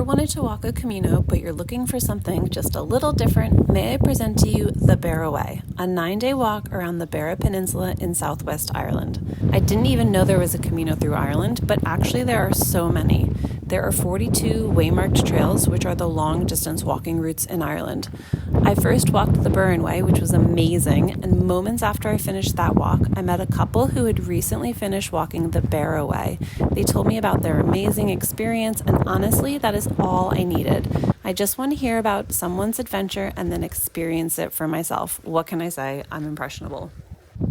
ever wanted to walk a Camino, but you're looking for something just a little different, may I present to you the Beara Way, a 9-day walk around the Beara Peninsula in southwest Ireland. I didn't even know there was a Camino through Ireland, but actually there are so many. There are 42 waymarked trails, which are the long-distance walking routes in Ireland. I first walked the Beara Way, which was amazing, and moments after I finished that walk, I met a couple who had recently finished walking the Beara Way. They told me about their amazing experience, and honestly, that is all I needed. I just want to hear about someone's adventure and then experience it for myself. What can I say? I'm impressionable.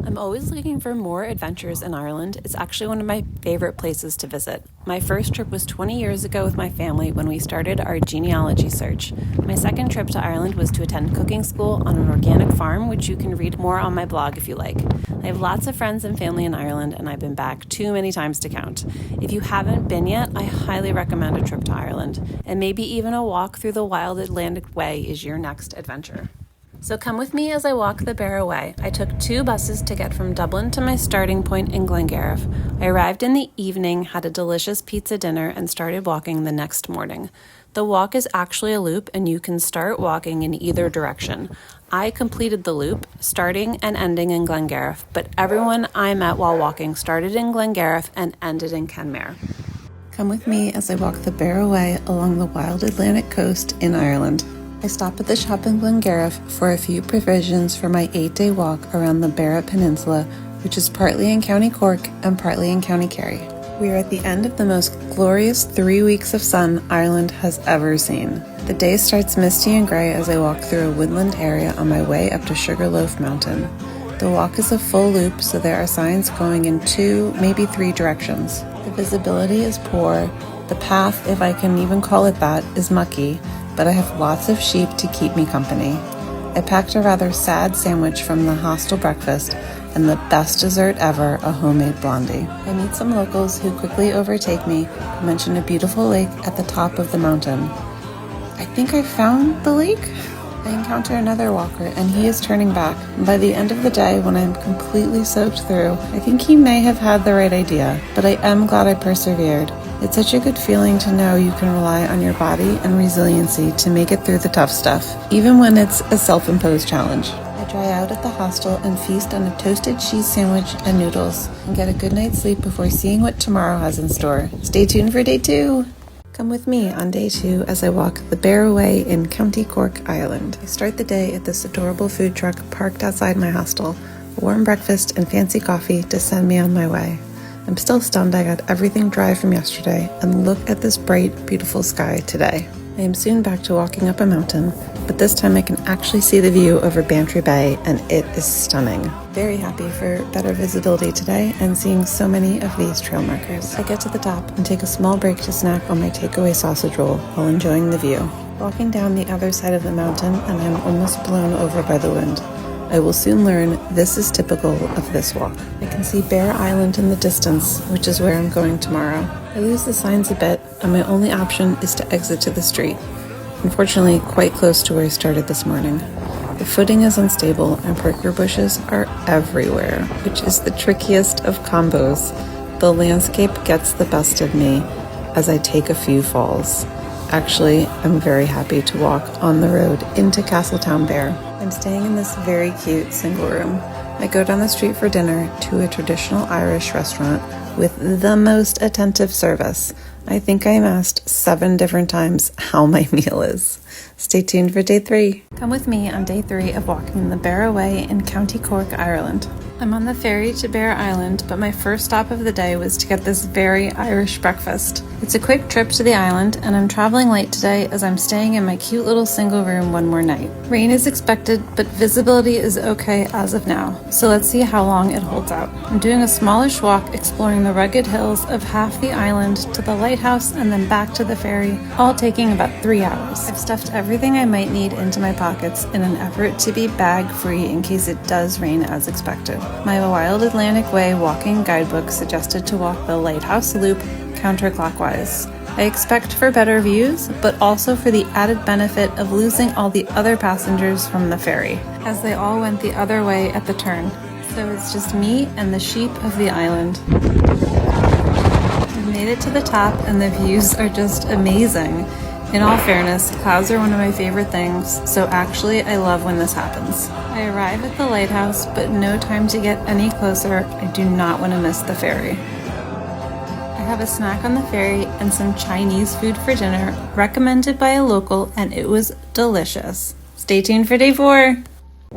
I'm always looking for more adventures in Ireland. It's actually one of my favorite places to visit. My first trip was 20 years ago with my family when we started our genealogy search. My second trip to Ireland was to attend cooking school on an organic farm, which you can read more on my blog if you like. I have lots of friends and family in Ireland, and I've been back too many times to count. If you haven't been yet, I highly recommend a trip to Ireland, and maybe even a walk through the Wild Atlantic Way is your next adventure. So come with me as I walk the Beara Way. I took 2 buses to get from Dublin to my starting point in Glengariff. I arrived in the evening, had a delicious pizza dinner, and started walking the next morning. The walk is actually a loop, and you can start walking in either direction. I completed the loop, starting and ending in Glengariff, but everyone I met while walking started in Glengariff and ended in Kenmare. Come with me as I walk the Beara Way along the wild Atlantic coast in Ireland. I stop at the shop in Glengariff for a few provisions for my 8-day walk around the Beara Peninsula, which is partly in County Cork and partly in County Kerry. We are at the end of the most glorious 3 weeks of sun Ireland has ever seen. The day starts misty and grey as I walk through a woodland area on my way up to Sugarloaf Mountain. The walk is a full loop, so there are signs going in 2, maybe 3 directions. The visibility is poor. The path, if I can even call it that, is mucky, but I have lots of sheep to keep me company. I packed a rather sad sandwich from the hostel breakfast and the best dessert ever, a homemade blondie. I meet some locals who quickly overtake me and mention a beautiful lake at the top of the mountain. I think I found the lake? I encounter another walker and he is turning back. By the end of the day, when I'm completely soaked through, I think he may have had the right idea, but I am glad I persevered. It's such a good feeling to know you can rely on your body and resiliency to make it through the tough stuff, even when it's a self-imposed challenge. I dry out at the hostel and feast on a toasted cheese sandwich and noodles, and get a good night's sleep before seeing what tomorrow has in store. Stay tuned for day 2! Come with me on day 2 as I walk the Beara Way in County Cork, Ireland. I start the day at this adorable food truck parked outside my hostel, a warm breakfast and fancy coffee to send me on my way. I'm still stunned I got everything dry from yesterday, and look at this bright, beautiful sky today. I am soon back to walking up a mountain, but this time I can actually see the view over Bantry Bay, and it is stunning. Very happy for better visibility today and seeing so many of these trail markers. I get to the top and take a small break to snack on my takeaway sausage roll while enjoying the view. Walking down the other side of the mountain, and I'm almost blown over by the wind. I will soon learn this is typical of this walk. I can see Beara Island in the distance, which is where I'm going tomorrow. I lose the signs a bit, and my only option is to exit to the street. Unfortunately, quite close to where I started this morning. The footing is unstable, and pricker bushes are everywhere, which is the trickiest of combos. The landscape gets the best of me as I take a few falls. Actually, I'm very happy to walk on the road into Castletownbere. I'm staying in this very cute single room. I go down the street for dinner to a traditional Irish restaurant with the most attentive service. I think I'm asked 7 different times how my meal is. Stay tuned for day 3. Come with me on day 3 of walking the Beara Way in County Cork, Ireland. I'm on the ferry to Beara Island, but my first stop of the day was to get this very Irish breakfast. It's a quick trip to the island, and I'm traveling late today as I'm staying in my cute little single room one more night. Rain is expected, but visibility is okay as of now, so let's see how long it holds out. I'm doing a smallish walk exploring the rugged hills of half the island to the lighthouse and then back to the ferry, all taking about 3 hours. I've stuffed everything I might need into my pockets in an effort to be bag-free in case it does rain as expected. My Wild Atlantic Way walking guidebook suggested to walk the Lighthouse Loop counterclockwise. I expect for better views, but also for the added benefit of losing all the other passengers from the ferry, as they all went the other way at the turn. So it's just me and the sheep of the island. I've made it to the top, and the views are just amazing. In all fairness, clouds are one of my favorite things, so actually I love when this happens. I arrive at the lighthouse, but no time to get any closer. I do not want to miss the ferry. I have a snack on the ferry and some Chinese food for dinner, recommended by a local, and it was delicious. Stay tuned for day 4.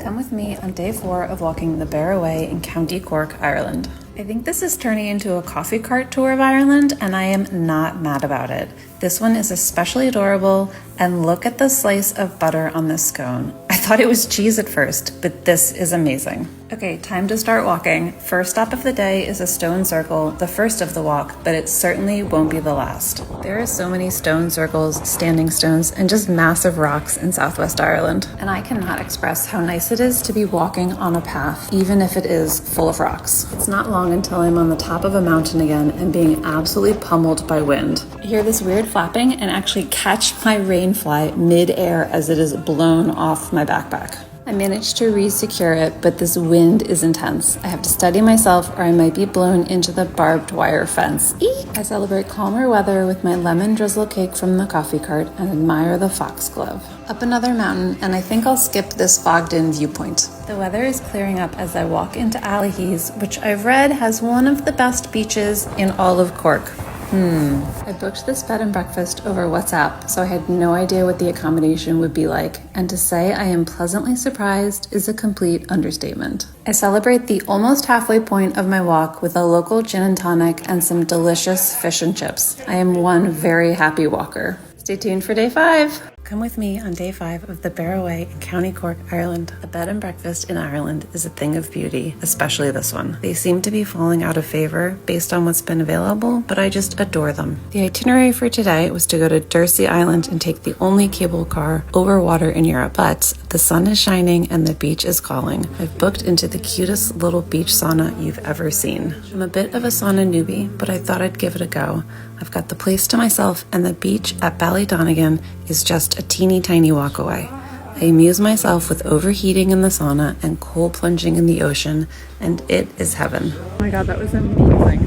Come with me on day 4 of walking the Beara Way in County Cork, Ireland. I think this is turning into a coffee cart tour of Ireland, and I am not mad about it. This one is especially adorable, and look at the slice of butter on this scone. I thought it was cheese at first, but this is amazing. Okay, time to start walking. First stop of the day is a stone circle, the first of the walk, but it certainly won't be the last. There are so many stone circles, standing stones, and just massive rocks in Southwest Ireland. And I cannot express how nice it is to be walking on a path, even if it is full of rocks. It's not long until I'm on the top of a mountain again and being absolutely pummeled by wind. I hear this weird flapping and actually catch my rainfly mid-air as it is blown off my backpack. I managed to re-secure it, but this wind is intense. I have to steady myself or I might be blown into the barbed wire fence. Eek! I celebrate calmer weather with my lemon drizzle cake from the coffee cart and admire the foxglove. Up another mountain, and I think I'll skip this fogged-in viewpoint. The weather is clearing up as I walk into Allihies, which I've read has one of the best beaches in all of Cork. I booked this bed and breakfast over WhatsApp, so I had no idea what the accommodation would be like, and to say I am pleasantly surprised is a complete understatement. I celebrate the almost halfway point of my walk with a local gin and tonic and some delicious fish and chips. I am one very happy walker. Stay tuned for day 5. Come with me on day 5 of the Beara Way in County Cork, Ireland. A bed and breakfast in Ireland is a thing of beauty, especially this one. They seem to be falling out of favor based on what's been available, but I just adore them. The itinerary for today was to go to Dursey Island and take the only cable car over water in Europe, but the sun is shining and the beach is calling. I've booked into the cutest little beach sauna you've ever seen. I'm a bit of a sauna newbie, but I thought I'd give it a go. I've got the place to myself, and the beach at Ballydonegan is just a teeny tiny walk away. I amuse myself with overheating in the sauna and cold plunging in the ocean, and it is heaven. Oh my god, that was amazing.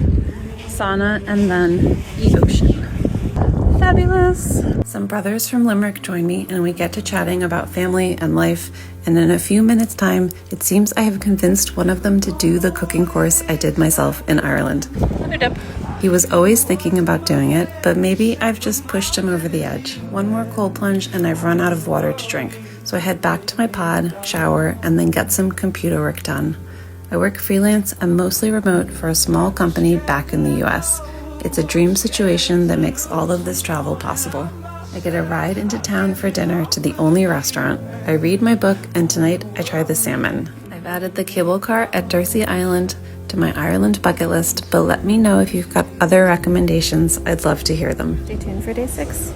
Sauna and then the ocean. Fabulous! Some brothers from Limerick join me, and we get to chatting about family and life, and in a few minutes' time, it seems I have convinced one of them to do the cooking course I did myself in Ireland. He was always thinking about doing it, but maybe I've just pushed him over the edge. One more cold plunge and I've run out of water to drink. So I head back to my pod, shower, and then get some computer work done. I work freelance and mostly remote for a small company back in the US. It's a dream situation that makes all of this travel possible. I get a ride into town for dinner to the only restaurant. I read my book, and tonight I try the salmon. I've added the cable car at Dursey Island to my Ireland bucket list, but let me know if you've got other recommendations. I'd love to hear them. Stay tuned for day 6.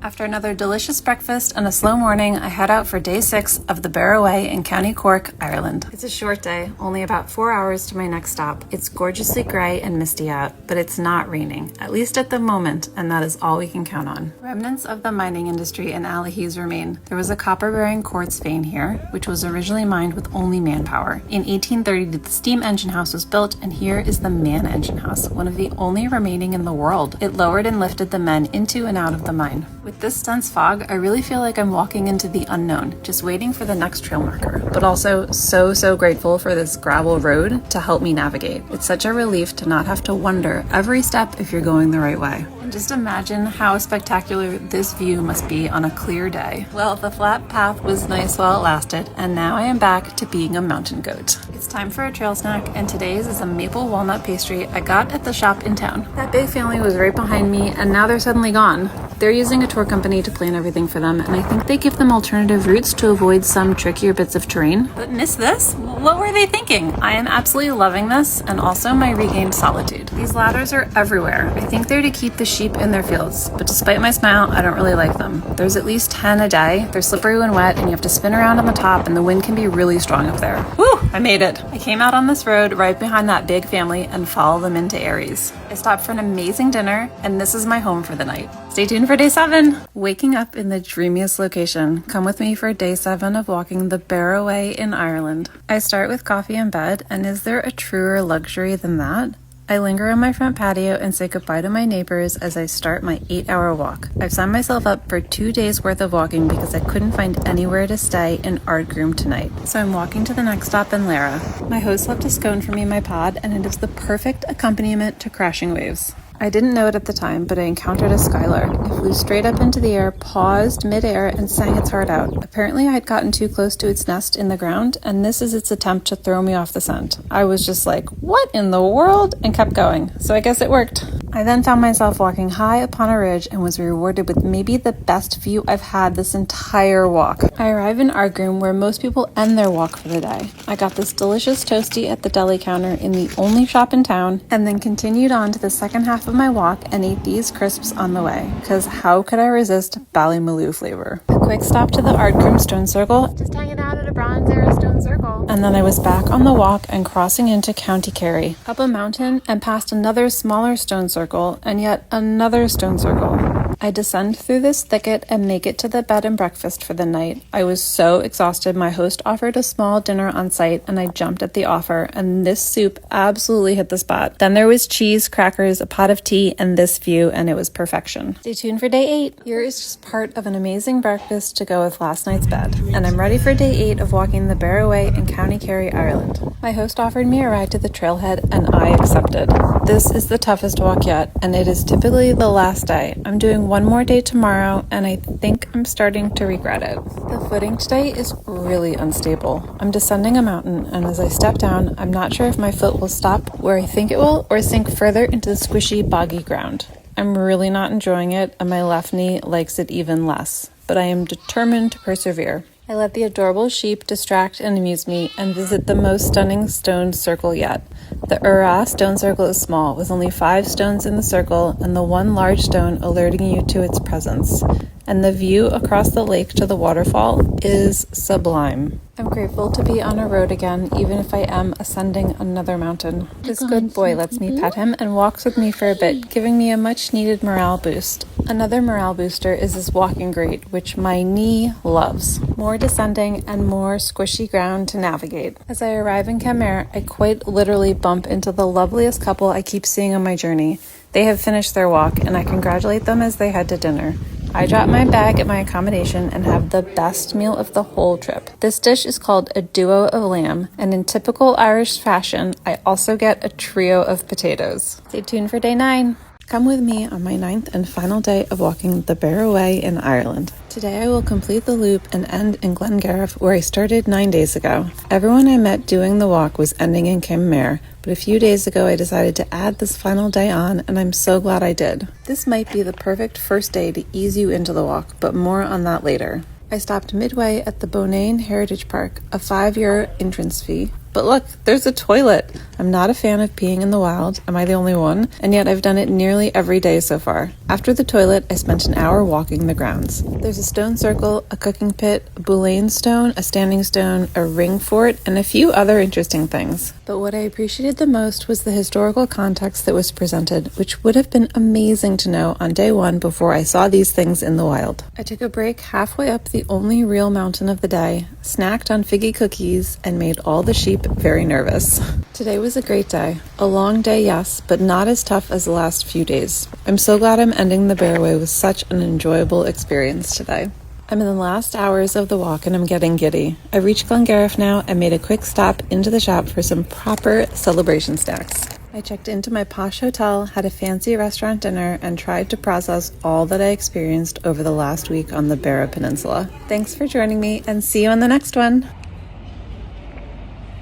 After another delicious breakfast and a slow morning, I head out for day 6 of the Beara Way in County Cork, Ireland. It's a short day, only about 4 hours to my next stop. It's gorgeously grey and misty out, but it's not raining, at least at the moment, and that is all we can count on. Remnants of the mining industry in Allihies remain. There was a copper-bearing quartz vein here, which was originally mined with only manpower. In 1830, the steam engine house was built, and here is the man engine house, one of the only remaining in the world. It lowered and lifted the men into and out of the mine. With this dense fog, I really feel like I'm walking into the unknown, just waiting for the next trail marker, but also so grateful for this gravel road to help me navigate. It's such a relief to not have to wonder every step if you're going the right way. And just imagine how spectacular this view must be on a clear day. Well, the flat path was nice while it lasted, and now I am back to being a mountain goat. It's time for a trail snack, and today's is a maple walnut pastry I got at the shop in town. That big family was right behind me, and now they're suddenly gone. They're using a tour company to plan everything for them, and I think they give them alternative routes to avoid some trickier bits of terrain. But miss this? What were they thinking? I am absolutely loving this, and also my regained solitude. These ladders are everywhere. I think they're to keep the sheep in their fields, but despite my smile, I don't really like them. There's at least 10 a day. They're slippery when wet, and you have to spin around on the top, and the wind can be really strong up there. Whew, I made it. I came out on this road right behind that big family and followed them into Aries. I stopped for an amazing dinner, and this is my home for the night. Stay tuned for day 7. Waking up in the dreamiest location. Come with me for day 7 of walking the Beara Way in Ireland. I start with coffee in bed, and is there a truer luxury than that? I linger on my front patio and say goodbye to my neighbors as I start my 8-hour walk. I've signed myself up for 2 days worth of walking because I couldn't find anywhere to stay in Ardgroom tonight. So I'm walking to the next stop in Lara. My host left a scone for me in my pod, and it is the perfect accompaniment to crashing waves. I didn't know it at the time, but I encountered a skylark. It flew straight up into the air, paused midair, and sang its heart out. Apparently I had gotten too close to its nest in the ground, and this is its attempt to throw me off the scent. I was just like, what in the world? And kept going. So I guess it worked. I then found myself walking high upon a ridge and was rewarded with maybe the best view I've had this entire walk. I arrive in Ardgroom, where most people end their walk for the day. I got this delicious toastie at the deli counter in the only shop in town, and then continued on to the second half of my walk and ate these crisps on the way, because how could I resist Ballymaloe flavor? A quick stop to the Ardgroom Stone Circle, just hanging out at a Bronze Era Stone Circle, and then I was back on the walk and crossing into County Kerry, up a mountain and past another smaller stone circle and yet another stone circle. I descend through this thicket and make it to the bed and breakfast for the night. I was so exhausted, my host offered a small dinner on site and I jumped at the offer, and this soup absolutely hit the spot. Then there was cheese, crackers, a pot of tea, and this view, and it was perfection. Stay tuned for day 8. Here is just part of an amazing breakfast to go with last night's bed. And I'm ready for day 8 of walking the Beara Way in County Kerry, Ireland. My host offered me a ride to the trailhead and I accepted. This is the toughest walk yet, and it is typically the last day. I'm doing one more day tomorrow, and I think I'm starting to regret it. The footing today is really unstable. I'm descending a mountain, and as I step down, I'm not sure if my foot will stop where I think it will or sink further into the squishy, boggy ground. I'm really not enjoying it, and my left knee likes it even less, but I am determined to persevere. I let the adorable sheep distract and amuse me and visit the most stunning stone circle yet. The Ura stone circle is small, with only 5 stones in the circle and the one large stone alerting you to its presence. And the view across the lake to the waterfall is sublime. I'm grateful to be on a road again, even if I am ascending another mountain. This good boy lets me pet him and walks with me for a bit, giving me a much-needed morale boost. Another morale booster is this walking grate, which my knee loves. More descending and more squishy ground to navigate. As I arrive in Camino, I quite literally bump into the loveliest couple I keep seeing on my journey. They have finished their walk, and I congratulate them as they head to dinner. I drop my bag at my accommodation and have the best meal of the whole trip. This dish is called a duo of lamb, and in typical Irish fashion, I also get a trio of potatoes. Stay tuned for day 9. Come with me on my 9th and final day of walking the Beara Way in Ireland. Today I will complete the loop and end in Glengariff, where I started 9 days ago. Everyone I met doing the walk was ending in Camino, but a few days ago I decided to add this final day on, and I'm so glad I did. This might be the perfect first day to ease you into the walk, but more on that later. I stopped midway at the Bonaine Heritage Park, a €5 entrance fee. But look, there's a toilet. I'm not a fan of peeing in the wild. Am I the only one? And yet I've done it nearly every day so far. After the toilet, I spent an hour walking the grounds. There's a stone circle, a cooking pit, a boulain stone, a standing stone, a ring fort, and a few other interesting things. But what I appreciated the most was the historical context that was presented, which would have been amazing to know on day 1 before I saw these things in the wild. I took a break halfway up the only real mountain of the day, snacked on figgy cookies, and made all the sheep very nervous. Today was a great day. A long day, yes, but not as tough as the last few days. I'm so glad I'm ending the Beara Way with such an enjoyable experience today. I'm in the last hours of the walk and I'm getting giddy. I reached Glengariff now and made a quick stop into the shop for some proper celebration snacks. I checked into my posh hotel, had a fancy restaurant dinner, and tried to process all that I experienced over the last week on the Beara Peninsula. Thanks for joining me, and see you on the next one!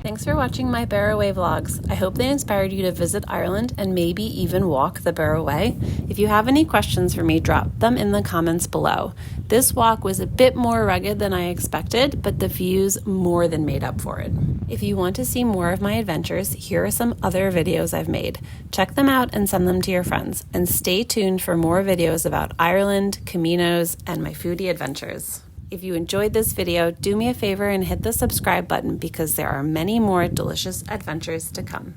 Thanks for watching my Beara Way vlogs. I hope they inspired you to visit Ireland and maybe even walk the Beara Way. If you have any questions for me, drop them in the comments below. This walk was a bit more rugged than I expected, but the views more than made up for it. If you want to see more of my adventures, here are some other videos I've made. Check them out and send them to your friends. And stay tuned for more videos about Ireland, Caminos, and my foodie adventures. If you enjoyed this video, do me a favor and hit the subscribe button because there are many more delicious adventures to come.